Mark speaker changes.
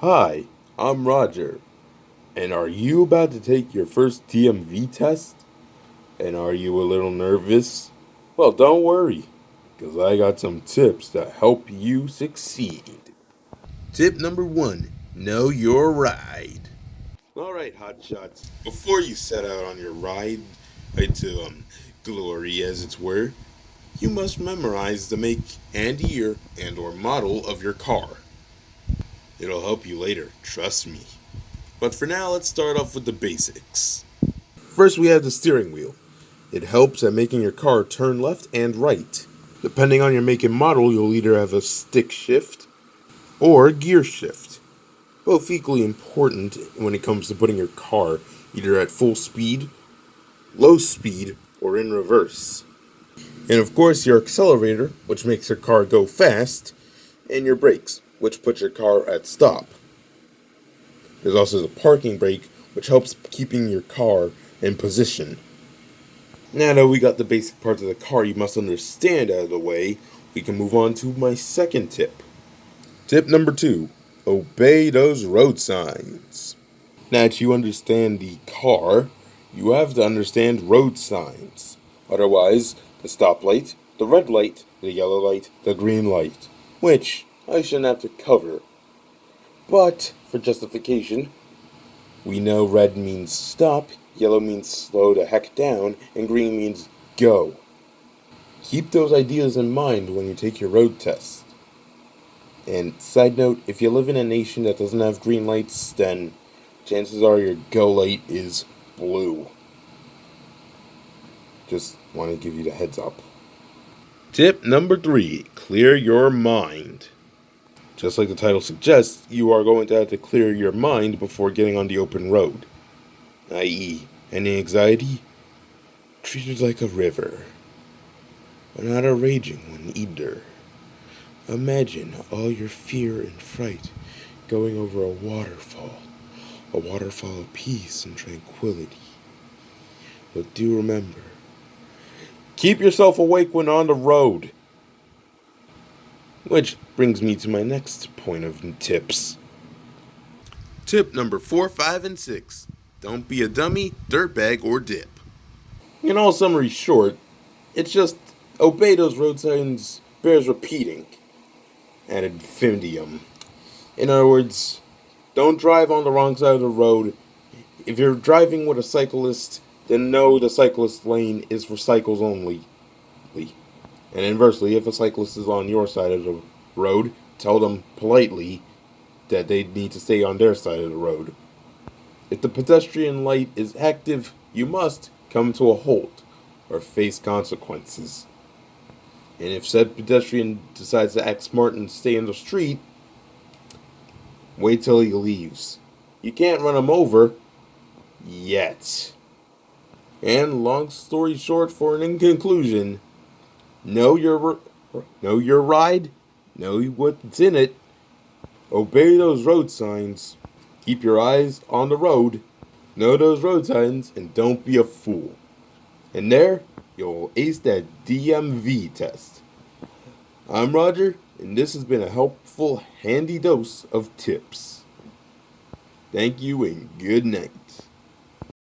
Speaker 1: Hi, I'm Roger, and are you about to take your first DMV test? And are you a little nervous? Well, don't worry, because I got some tips to help you succeed. Tip number one, know your ride. Alright, hotshots, before you set out on your ride to glory, as it were, you must memorize the make and year and or model of your car. It'll help you later, trust me. But for now, let's start off with the basics. First, we have the steering wheel. It helps at making your car turn left and right. Depending on your make and model, you'll either have a stick shift or gear shift. Both equally important when it comes to putting your car either at full speed, low speed, or in reverse. And of course, your accelerator, which makes your car go fast, and your brakes, which put your car at stop. There's also the parking brake, which helps keeping your car in position. Now that we got the basic parts of the car you must understand out of the way, we can move on to my second tip. Tip number 2, obey those road signs. Now that you understand the car, you have to understand road signs. Otherwise, the stoplight, the red light, the yellow light, the green light, which I shouldn't have to cover. But, for justification, we know red means stop, yellow means slow the heck down, and green means go. Keep those ideas in mind when you take your road test. And side note, if you live in a nation that doesn't have green lights, then chances are your go light is blue. Just want to give you the heads up. Tip number 3, clear your mind. Just like the title suggests, you are going to have to clear your mind before getting on the open road. I.e., any anxiety, treat it like a river, but not a raging one either. Imagine all your fear and fright going over a waterfall of peace and tranquility. But do remember, keep yourself awake when on the road. Which brings me to my next point of tips. Tip number 4, 5, and 6. Don't be a dummy, dirtbag, or dip. In all summary short, it's just obey those road signs bears repeating ad infinitum. In other words, don't drive on the wrong side of the road. If you're driving with a cyclist, then know the cyclist lane is for cycles only. And inversely, if a cyclist is on your side of the road, tell them politely that they need to stay on their side of the road. If the pedestrian light is active, you must come to a halt or face consequences. And if said pedestrian decides to act smart and stay in the street, wait till he leaves. You can't run him over yet. And long story short, for an in conclusion, know your ride, know what's in it, obey those road signs, keep your eyes on the road, know those road signs, and don't be a fool. And there, you'll ace that DMV test. I'm Roger, and this has been a helpful, handy dose of tips. Thank you and good night.